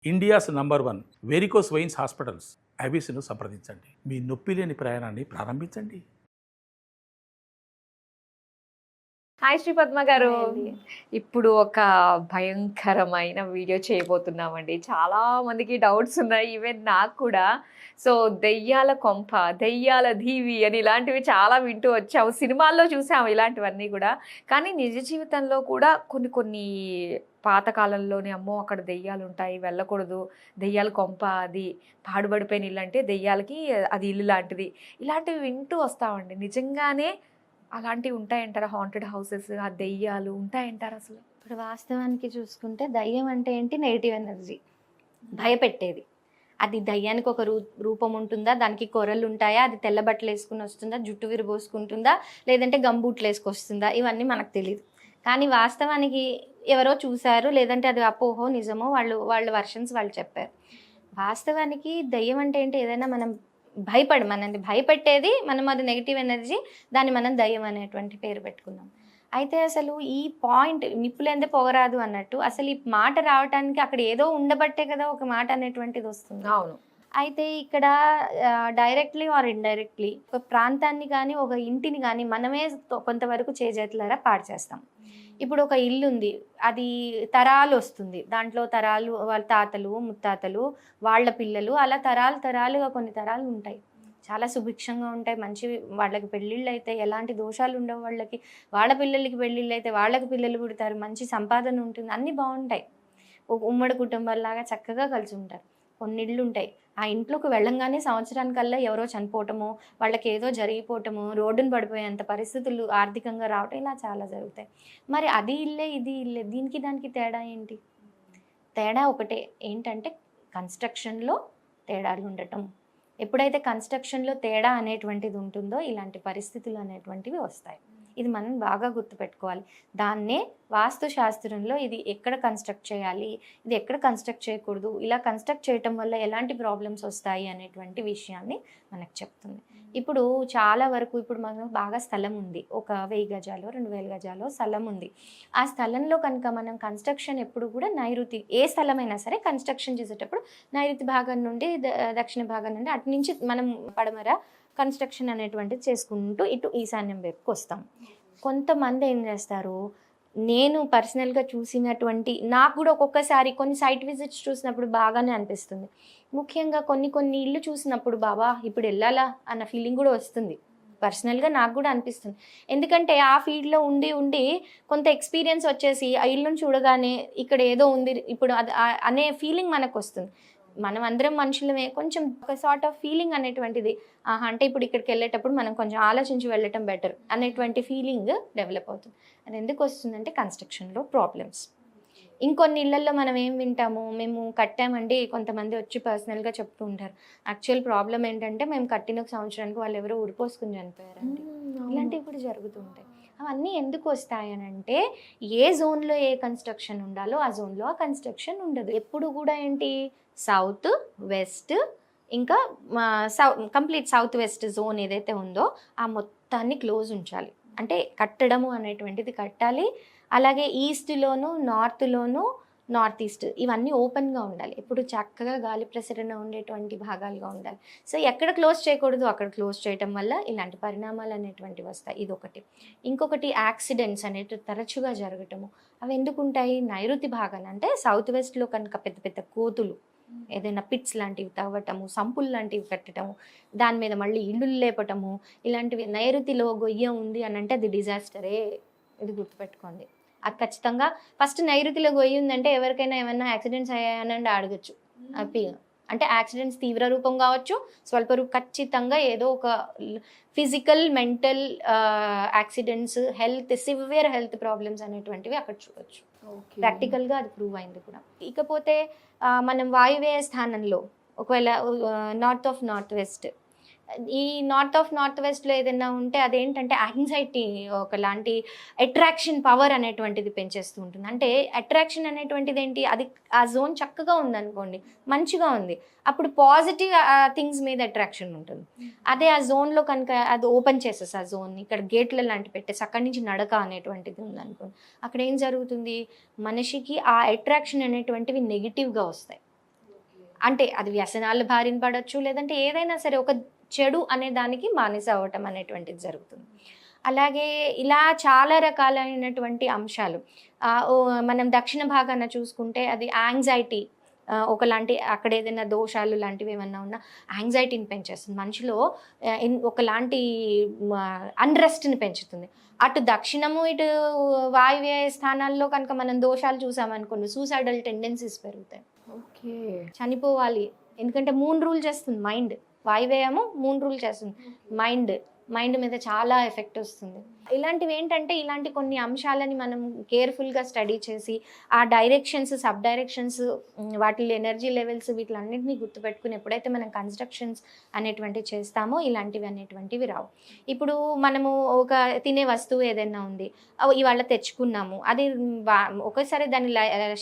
India's number 1 varicose veins hospitals ఐబీసీను సంప్రదించండి. మీ నొప్పి లేని ప్రయాణాన్ని ప్రారంభించండి. హాయ్ శ్రీ పద్మ గారు. హాయ్ అండి. ఇప్పుడు ఒక భయంకరమైన వీడియో చేయబోతున్నామండి. చాలా మందికి డౌట్స్ ఉన్నాయి, ఈవెన్ నాకు కూడా. సో దెయ్యాల కొంప, దెయ్యాల దీవి అని ఇలాంటివి చాలా వింటూ వచ్చాము, సినిమాల్లో చూసాము ఇలాంటివన్నీ కూడా. కానీ నిజ జీవితంలో కూడా కొన్ని కొన్ని పాతకాలంలోనే అమ్మో అక్కడ దెయ్యాలు ఉంటాయి, వెళ్ళకూడదు, దెయ్యాల కొంప అది, పాడుబడిపోయిన ఇల్లు అంటే దెయ్యాలకి అది ఇల్లు లాంటిది, ఇలాంటివి వింటూ వస్తామండి. నిజంగానే అలాంటివి ఉంటాయంటారా? హాంటెడ్ హౌసెస్, ఆ దెయ్యాలు ఉంటాయంటారా అసలు? ఇప్పుడు వాస్తవానికి చూసుకుంటే దయ్యం అంటే ఏంటి? నెగిటివ్ ఎనర్జీ, భయపెట్టేది. అది దయ్యానికి ఒక రూపం ఉంటుందా, దానికి కొరలు ఉంటాయా, అది తెల్ల బట్టలు వేసుకుని వస్తుందా, జుట్టు విరబోసుకుంటుందా, లేదంటే గంబూట్లు వేసుకొస్తుందా, ఇవన్నీ మనకు తెలియదు. కానీ వాస్తవానికి ఎవరో చూశారు, లేదంటే అది అపోహో నిజమో వాళ్ళ వర్షన్స్ వాళ్ళు చెప్పారు. వాస్తవానికి దయ్యం అంటే ఏంటి? ఏదైనా మనం మనల్ని భయపెట్టేది, మనం అది నెగిటివ్ ఎనర్జీ, దాన్ని మనం దయ్యం అనేటువంటి పేరు పెట్టుకున్నాం. అయితే అసలు ఈ పాయింట్ నిప్పులేందే పొగరాదు అన్నట్టు, అసలు ఈ మాట రావడానికి అక్కడ ఏదో ఉండబట్టే కదా ఒక మాట అనేటువంటిది వస్తుంది. అవును. అయితే ఇక్కడ డైరెక్ట్లీ ఆర్ ఇండైరెక్ట్లీ ఒక ప్రాంతాన్ని కానీ ఒక ఇంటిని కానీ మనమే కొంతవరకు చేజేతులారా పాడు చేస్తాం. ఇప్పుడు ఒక ఇల్లు ఉంది, అది తరాలు వస్తుంది, దాంట్లో తరాలు వాళ్ళ తాతలు ముత్తాతలు వాళ్ళ పిల్లలు అలా తరాలుగా కొన్ని తరాలు ఉంటాయి, చాలా సుభిక్షంగా ఉంటాయి, మంచి వాళ్ళకి పెళ్ళిళ్ళు అయితే ఎలాంటి దోషాలు ఉండవు, వాళ్ళ పిల్లలకి పెళ్ళిళ్ళు అయితే వాళ్ళకి పిల్లలు పుడతారు, మంచి సంపాదన ఉంటుంది, అన్నీ బాగుంటాయి, ఒక ఉమ్మడి కుటుంబాల్లాగా చక్కగా కలిసి ఉంటారు. కొన్ని ఇళ్ళు ఉంటాయి, ఆ ఇంట్లోకి వెళ్ళంగానే సంవత్సరానికల్లా ఎవరో చనిపోవటము, వాళ్ళకి ఏదో జరిగిపోవటము, రోడ్డును పడిపోయేంత పరిస్థితులు ఆర్థికంగా రావటం, ఇలా చాలా జరుగుతాయి. మరి అది ఇల్లే ఇది ఇల్లే, దీనికి దానికి తేడా ఏంటి? తేడా ఒకటే, ఏంటంటే కన్స్ట్రక్షన్లో తేడాలు ఉండటం. ఎప్పుడైతే కన్స్ట్రక్షన్లో తేడా అనేటువంటిది ఉంటుందో ఇలాంటి పరిస్థితులు అనేటువంటివి వస్తాయి. ఇది మనం బాగా గుర్తుపెట్టుకోవాలి. దాన్నే వాస్తు శాస్త్రంలో ఇది ఎక్కడ కన్స్ట్రక్ట్ చేయాలి, ఇది ఎక్కడ కన్స్ట్రక్ట్ చేయకూడదు, ఇలా కన్స్ట్రక్ట్ చేయటం వల్ల ఎలాంటి ప్రాబ్లమ్స్ వస్తాయి అనేటువంటి విషయాన్ని మనకు చెప్తుంది. ఇప్పుడు చాలా వరకు ఇప్పుడు మనకు బాగా స్థలం ఉంది, ఒక 1000 గజాలు 2000 గజాలు స్థలం ఉంది. ఆ స్థలంలో కనుక మనం కన్స్ట్రక్షన్ ఎప్పుడు కూడా నైరుతి, ఏ స్థలమైనా సరే కన్స్ట్రక్షన్ చేసేటప్పుడు నైరుతి భాగం నుండి దక్షిణ భాగం నుండి అటు నుంచి మనం పడమర కన్స్ట్రక్షన్ అనేటువంటిది చేసుకుంటూ ఇటు ఈశాన్యం వైపుకి వస్తాం. కొంతమంది ఏం చేస్తారు, నేను పర్సనల్గా చూసినటువంటి, నాకు కూడా ఒక్కొక్కసారి కొన్ని సైట్ విజిట్స్ చూసినప్పుడు బాగానే అనిపిస్తుంది. ముఖ్యంగా కొన్ని ఇల్లు చూసినప్పుడు బాబా ఇప్పుడు వెళ్ళాలా అన్న ఫీలింగ్ కూడా వస్తుంది. పర్సనల్గా నాకు కూడా అనిపిస్తుంది. ఎందుకంటే ఆ ఫీల్డ్లో ఉండి కొంత ఎక్స్పీరియన్స్ వచ్చేసి ఆ ఇల్లును చూడగానే ఇక్కడ ఏదో ఉంది ఇప్పుడు అది అనే ఫీలింగ్ మనకు వస్తుంది. మనం అందరం మనుషులమే, కొంచెం ఒక సార్ట్ ఆఫ్ ఫీలింగ్ అనేటువంటిది, అంటే ఇప్పుడు ఇక్కడికి వెళ్ళేటప్పుడు మనం కొంచెం ఆలోచించి వెళ్ళటం బెటర్ అనేటువంటి ఫీలింగ్ డెవలప్ అవుతుంది. అది ఎందుకు వస్తుందంటే కన్స్ట్రక్షన్లో ప్రాబ్లమ్స్. ఇంకొన్ని ఇళ్లలో మనం ఏం వింటాము, మేము కట్టామండి, కొంతమంది వచ్చి పర్సనల్గా చెప్తూ ఉంటారు, యాక్చువల్ ప్రాబ్లం ఏంటంటే మేము కట్టిన సంవత్సరానికి వాళ్ళు ఎవరో ఉరిపోసుకుని చనిపోయారండి. ఇలాంటివి కూడా జరుగుతూ ఉంటాయి. అవన్నీ ఎందుకు వస్తాయనంటే ఏ జోన్లో ఏ కన్స్ట్రక్షన్ ఉండాలో ఆ జోన్లో ఆ కన్స్ట్రక్షన్ ఉండదు. ఎప్పుడు కూడా ఏంటి, సౌత్ వెస్ట్ ఇంకా కంప్లీట్ సౌత్ వెస్ట్ జోన్ ఏదైతే ఉందో ఆ మొత్తాన్ని క్లోజ్ ఉంచాలి. అంటే కట్టడము అనేటువంటిది కట్టాలి. అలాగే ఈస్ట్లోను నార్త్లోను నార్త్ ఈస్ట్ ఇవన్నీ ఓపెన్గా ఉండాలి, ఎప్పుడు చక్కగా గాలి ప్రసరణ ఉండేటువంటి భాగాలుగా ఉండాలి. సో ఎక్కడ క్లోజ్ చేయకూడదు అక్కడ క్లోజ్ చేయటం వల్ల ఇలాంటి పరిణామాలు అనేటువంటివి వస్తాయి. ఇదొకటి. ఇంకొకటి యాక్సిడెంట్స్ అనేవి తరచుగా జరగటము. అవి ఎందుకు ఉంటాయి? నైరుతి భాగాన, అంటే సౌత్ వెస్ట్లో కనుక పెద్ద పెద్ద కోతులు ఏదైనా పిట్స్ లాంటివి తవ్వటము, సంపుల్ లాంటివి కట్టడము, దాని మీద మళ్ళీ ఇల్లు లేపటము, ఇలాంటివి. నైరుతిలో గొయ్య ఉంది అని అంటే అది డిజాస్టరే, ఇది గుర్తుపెట్టుకోండి. అది ఖచ్చితంగా ఫస్ట్ నైరుతిలో గొయ్యి ఉందంటే ఎవరికైనా ఏమైనా యాక్సిడెంట్స్ అయ్యాయనండి అడగచ్చు. అంటే యాక్సిడెంట్స్ తీవ్ర రూపం కావచ్చు, స్వల్ప రూపం, ఖచ్చితంగా ఏదో ఒక physical mental accidents, severe health problems అనేటువంటివి అక్కడ చూడొచ్చు. ప్రాక్టికల్గా అది ప్రూవ్ అయింది కూడా. ఇకపోతే మనం వాయువ్య స్థానంలో ఒకవేళ నార్త్ వెస్ట్, ఈ నార్త్ వెస్ట్లో ఏదైనా ఉంటే అదేంటంటే యాంగ్జైటీ, ఒకలాంటి అట్రాక్షన్ పవర్ అనేటువంటిది పెంచేస్తూ ఉంటుంది. అంటే అట్రాక్షన్ అనేటువంటిది ఏంటి, అది ఆ జోన్ చక్కగా ఉందనుకోండి, మంచిగా ఉంది, అప్పుడు పాజిటివ్ థింగ్స్ మీద అట్రాక్షన్ ఉంటుంది. అదే ఆ జోన్లో కనుక అది ఓపెన్ చేసేసి ఆ జోన్ ఇక్కడ గేట్ల లాంటి పెట్టేసి అక్కడి నుంచి నడక అనేటువంటిది ఉందనుకోండి, అక్కడ ఏం జరుగుతుంది, మనిషికి ఆ అట్రాక్షన్ అనేటువంటివి నెగిటివ్గా వస్తాయి. అంటే అది వ్యసనాలు బారిన పడవచ్చు, లేదంటే ఏదైనా సరే ఒక చెడు అనే దానికి బానిస అవ్వటం అనేటువంటిది జరుగుతుంది. అలాగే ఇలా చాలా రకాలైనటువంటి అంశాలు. మనం దక్షిణ భాగాన చూసుకుంటే అది యాంగ్జైటీ, ఒకలాంటి అక్కడ ఏదైనా దోషాలు లాంటివి ఏమన్నా ఉన్నా యాంగ్జైటీని పెంచేస్తుంది మనిషిలో, ఒకలాంటి అన్రెస్ట్ని పెంచుతుంది. అటు దక్షిణము ఇటు వాయువ్య స్థానాల్లో కనుక మనం దోషాలు చూసామనుకోండి, సూసైడల్ టెండెన్సీస్ పెరుగుతాయి. ఓకే. చనిపోవాలి, ఎందుకంటే మూన్ రూల్ చేస్తుంది మైండ్. వాయువ్యము మూన్ రూల్ చేస్తుంది, మైండ్ మీద చాలా ఎఫెక్ట్ వస్తుంది. ఇలాంటివి ఏంటంటే ఇలాంటి కొన్ని అంశాలని మనం కేర్ఫుల్గా స్టడీ చేసి ఆ డైరెక్షన్స్, సబ్ డైరెక్షన్స్, వాటి ఎనర్జీ లెవెల్స్, వీటిలన్నింటినీ గుర్తుపెట్టుకుని ఎప్పుడైతే మనం కన్స్ట్రక్షన్స్ అనేటువంటివి చేస్తామో ఇలాంటివి అనేటువంటివి రావు. ఇప్పుడు మనము ఒక తినే వస్తువు ఏదైనా ఉంది, ఇవాళ తెచ్చుకున్నాము, అది ఒకేసారి దాని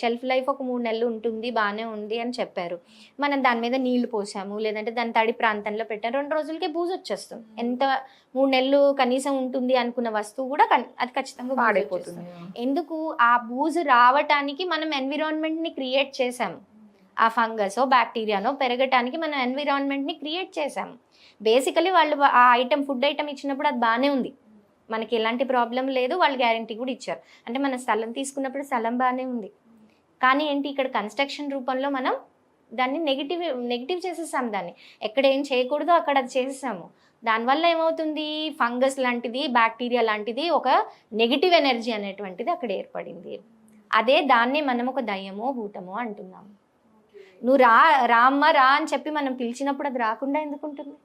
షెల్ఫ్ లైఫ్ ఒక 3 నెలలు ఉంటుంది, బాగానే ఉంది అని చెప్పారు. మనం దాని మీద నీళ్లు పోసాము, లేదంటే దాని తడి ప్రాంతంలో పెట్టాము, 2 రోజులకే బూజు వచ్చేస్తుంది. ఎంత 3 నెలలు కనీసం ఉంటుంది అనుకున్న వస్తువు కూడా అది ఖచ్చితంగా పాడైపోతుంది. ఎందుకు? ఆ బూజు రావటానికి మనం ఎన్విరాన్మెంట్ని క్రియేట్ చేసాము. ఆ ఫంగస్ బ్యాక్టీరియానో పెరగటానికి మనం ఎన్విరాన్మెంట్ని క్రియేట్ చేసాము. బేసికలీ వాళ్ళు ఆ ఫుడ్ ఐటమ్ ఇచ్చినప్పుడు అది బాగానే ఉంది, మనకి ఎలాంటి ప్రాబ్లం లేదు, వాళ్ళు గ్యారంటీ కూడా ఇచ్చారు. అంటే మన స్థలం తీసుకున్నప్పుడు స్థలం బాగానే ఉంది, కానీ ఏంటి ఇక్కడ కన్స్ట్రక్షన్ రూపంలో మనం దాన్ని నెగిటివ్ చేసేసాం. దాన్ని ఎక్కడ ఏం చేయకూడదో అక్కడ అది చేసేసాము. దానివల్ల ఏమవుతుంది, ఫంగస్ లాంటిది, బ్యాక్టీరియా లాంటిది, ఒక నెగిటివ్ ఎనర్జీ అనేటువంటిది అక్కడ ఏర్పడింది. దాన్నే మనం ఒక దయ్యమో భూతమో అంటున్నాము. నువ్వు రామ్మ రా అని చెప్పి మనం పిలిచినప్పుడు అది రాకుండా ఎందుకుంటుంది?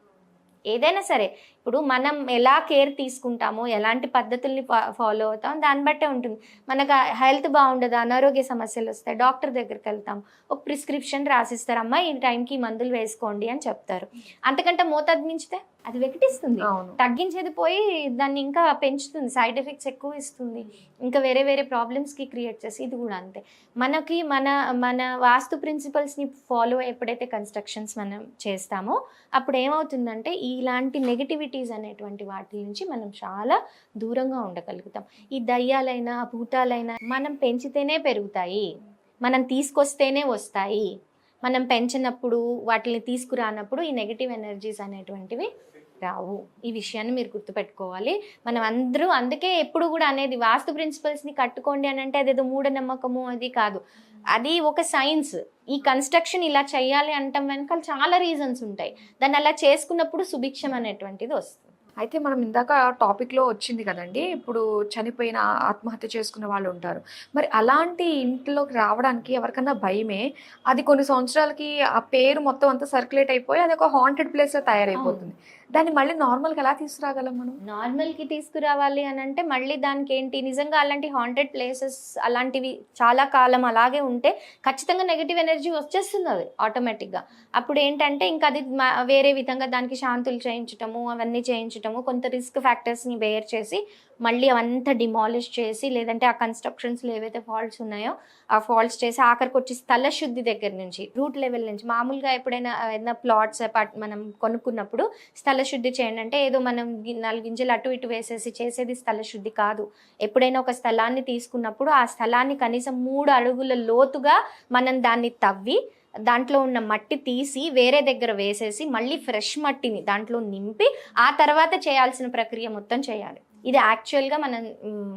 ఏదైనా సరే ఇప్పుడు మనం ఎలా కేర్ తీసుకుంటామో, ఎలాంటి పద్ధతుల్ని ఫాలో అవుతాం, దాన్ని బట్టే ఉంటుంది. మనకు హెల్త్ బాగుండదు, అనారోగ్య సమస్యలు వస్తాయి, డాక్టర్ దగ్గరికి వెళ్తాం, ఒక ప్రిస్క్రిప్షన్ రాసిస్తారమ్మా ఈ టైంకి మందులు వేసుకోండి అని చెప్తారు. అంతకంటే మోతాదు మించితే అది వెకిటిస్తుంది, తగ్గించేది పోయి దాన్ని ఇంకా పెంచుతుంది, సైడ్ ఎఫెక్ట్స్ ఎక్కువ ఇస్తుంది, ఇంకా వేరే ప్రాబ్లమ్స్కి క్రియేట్ చేసి. ఇది కూడా అంతే, మనకి మన వాస్తు ప్రిన్సిపల్స్ని ఫాలో ఎప్పుడైతే కన్స్ట్రక్షన్స్ మనం చేస్తామో అప్పుడు ఏమవుతుందంటే ఇలాంటి నెగిటివిటీస్ అనేటువంటి వాటి నుంచి మనం చాలా దూరంగా ఉండగలుగుతాం. ఈ దయ్యాలైనా భూతాలైనా మనం పెంచితేనే పెరుగుతాయి, మనం తీసుకొస్తేనే వస్తాయి. మనం పెంచినప్పుడు వాటిని తీసుకురానప్పుడు ఈ నెగిటివ్ ఎనర్జీస్ అనేటువంటివి రావు. ఈ విషయాన్ని మీరు గుర్తుపెట్టుకోవాలి. మనం అందరూ అందుకే ఎప్పుడు కూడా అనేది వాస్తు ప్రిన్సిపల్స్ని కట్టుకోండి అని అంటే అదేదో మూఢనమ్మకము అది కాదు, అది ఒక సైన్స్. ఈ కన్స్ట్రక్షన్ ఇలా చేయాలి అంటాం వెనకాల చాలా రీజన్స్ ఉంటాయి. దాన్ని అలా చేసుకున్నప్పుడు సుభిక్షం అనేటువంటిది వస్తుంది. అయితే మనం ఇందాక టాపిక్లో వచ్చింది కదండి, ఇప్పుడు చనిపోయిన ఆత్మహత్య చేసుకున్న వాళ్ళు ఉంటారు. మరి అలాంటి ఇంట్లోకి రావడానికి ఎవరికన్నా భయమే. అది కొన్ని సంవత్సరాలకి ఆ పేరు మొత్తం అంతా సర్క్యులేట్ అయిపోయి అది ఒక హాంటెడ్ ప్లేస్లో తయారైపోతుంది. దాన్ని మళ్ళీ నార్మల్కి ఎలా తీసుకురాగలం మనం? నార్మల్కి తీసుకురావాలి అని అంటే మళ్ళీ దానికి ఏంటి, నిజంగా అలాంటి హాంటెడ్ ప్లేసెస్ అలాంటివి చాలా కాలం అలాగే ఉంటే ఖచ్చితంగా నెగిటివ్ ఎనర్జీ వచ్చేస్తుంది అది ఆటోమేటిక్గా. అప్పుడు ఏంటంటే ఇంకా అది వేరే విధంగా దానికి శాంతులు చేయించటము, అవన్నీ చేయించటము, కొంత రిస్క్ ఫ్యాక్టర్స్ని బేర్ చేసి మళ్ళీ అవంతా డిమాలిష్ చేసి, లేదంటే ఆ కన్స్ట్రక్షన్స్లో ఏవైతే ఫాల్ట్స్ ఉన్నాయో ఆ ఫాల్ట్స్ చేసి ఆఖరికి వచ్చి స్థల శుద్ధి దగ్గర నుంచి, రూట్ లెవెల్ నుంచి, మామూలుగా ఎప్పుడైనా ఏదైనా ప్లాట్స్ మనం కొనుక్కున్నప్పుడు స్థల శుద్ధి చేయండి అంటే ఏదో మనం 4 గింజలు అటు ఇటు వేసేసి చేసేది స్థల శుద్ధి కాదు. ఎప్పుడైనా ఒక స్థలాన్ని తీసుకున్నప్పుడు ఆ స్థలాన్ని కనీసం 3 అడుగుల లోతుగా మనం దాన్ని తవ్వి దాంట్లో ఉన్న మట్టి తీసి వేరే దగ్గర వేసేసి మళ్ళీ ఫ్రెష్ మట్టిని దాంట్లో నింపి ఆ తర్వాత చేయాల్సిన ప్రక్రియ మొత్తం చేయాలి. ఇది యాక్చువల్గా మనం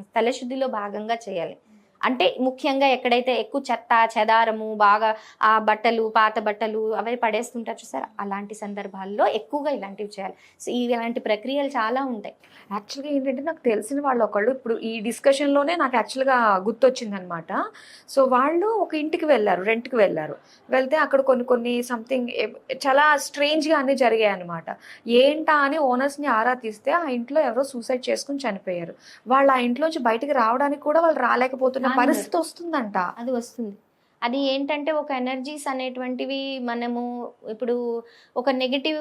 స్థలశుద్ధిలో భాగంగా చేయాలి. అంటే ముఖ్యంగా ఎక్కడైతే ఎక్కువ చెత్త చెదారము, బాగా ఆ బట్టలు, పాత బట్టలు అవి పడేస్తుంటారు చూసారా, అలాంటి సందర్భాల్లో ఎక్కువగా ఇలాంటివి చేయాలి. సో ఇలాంటి ప్రక్రియలు చాలా ఉంటాయి. యాక్చువల్గా ఏంటంటే నాకు తెలిసిన వాళ్ళు ఒకళ్ళు ఇప్పుడు ఈ డిస్కషన్లోనే నాకు యాక్చువల్గా గుర్తొచ్చిందనమాట. సో వాళ్ళు ఒక ఇంటికి వెళ్ళారు, రెంట్కి వెళ్ళారు. వెళ్తే అక్కడ కొన్ని సంథింగ్ చాలా స్ట్రేంజ్గా అన్నీ జరిగాయి అనమాట. ఏంటా అని ఓనర్స్ని ఆరా తీస్తే ఆ ఇంట్లో ఎవరో సూసైడ్ చేసుకుని చనిపోయారు. వాళ్ళు ఆ ఇంట్లోంచి బయటికి రావడానికి కూడా వాళ్ళు రాలేకపోతున్న పరిస్థితి వస్తుందంట. అది వస్తుంది. అది ఏంటంటే ఒక ఎనర్జీస్ అనేటువంటివి మనము ఇప్పుడు ఒక నెగిటివ్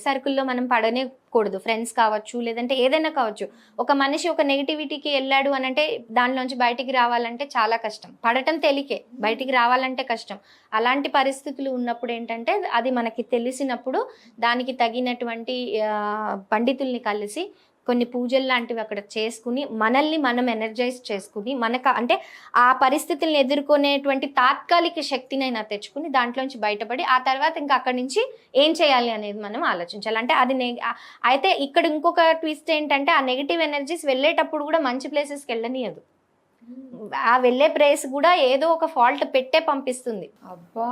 సర్కిల్లో మనం పడనేకూడదు. ఫ్రెండ్స్ కావచ్చు, లేదంటే ఏదైనా కావచ్చు. ఒక మనిషి ఒక నెగిటివిటీకి వెళ్ళాడు అని అంటే దానిలోంచి బయటికి రావాలంటే చాలా కష్టం. పడటం తేలికే, బయటికి రావాలంటే కష్టం. అలాంటి పరిస్థితులు ఉన్నప్పుడు ఏంటంటే అది మనకి తెలిసినప్పుడు దానికి తగినటువంటి పండితుల్ని కలిసి కొన్ని పూజలు లాంటివి అక్కడ చేసుకుని మనల్ని మనం ఎనర్జైజ్ చేసుకుని మనకు అంటే ఆ పరిస్థితులను ఎదుర్కొనేటువంటి తాత్కాలిక శక్తినైనా తెచ్చుకుని దాంట్లోంచి బయటపడి ఆ తర్వాత ఇంకా అక్కడి నుంచి ఏం చేయాలి అనేది మనం ఆలోచించాలి. అంటే అది అయితే ఇక్కడ ఇంకొక ట్విస్ట్ ఏంటంటే ఆ నెగిటివ్ ఎనర్జీస్ వెళ్ళేటప్పుడు కూడా మంచి ప్లేసెస్కి వెళ్ళనియదు. ఆ వెళ్ళే ప్లేస్ కూడా ఏదో ఒక ఫాల్ట్ పెట్టే పంపిస్తుంది. అబ్బా,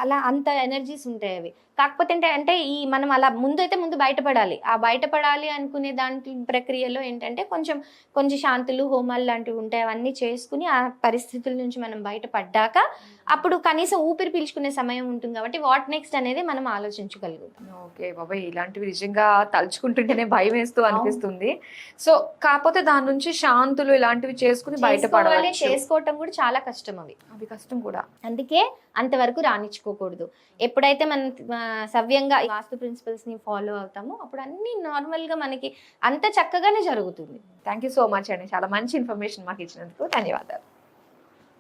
అలా అంత ఎనర్జీస్ ఉంటాయి అవి. కాకపోతే అంటే ఈ మనం అలా ముందు బయటపడాలి. ఆ బయటపడాలి అనుకునే దాంట్లో ప్రక్రియలో ఏంటంటే కొంచెం శాంతులు హోమాలు లాంటివి ఉంటాయి. అవన్నీ చేసుకుని ఆ పరిస్థితుల నుంచి మనం బయటపడ్డాక అప్పుడు కనీసం ఊపిరి పీల్చుకునే సమయం ఉంటుంది కాబట్టి వాట్ నెక్స్ట్ అనేది మనం ఆలోచించగలుగుతాం. ఓకే బాబాయ్, ఇలాంటివి నిజంగా తలుచుకుంటుంటేనే భయం వేస్తూ అనిపిస్తుంది. సో కాకపోతే దాని నుంచి శాంతులు ఇలాంటివి చేసుకుని బయటపడాలి. చేసుకోవటం కూడా చాలా కష్టం అవి కష్టం కూడా. అందుకే అంతవరకు రాణించుకోకూడదు. ఎప్పుడైతే మనం సవ్యంగా వాస్తు ప్రిన్సిపల్స్ ని ఫాలో అవుతామో అప్పుడు అన్ని నార్మల్ గా మనకి అంత చక్కగానే జరుగుతుంది. థ్యాంక్ యూ సో మచ్ అండి, చాలా మంచి ఇన్ఫర్మేషన్ మాకు ఇచ్చినందుకు ధన్యవాదాలు.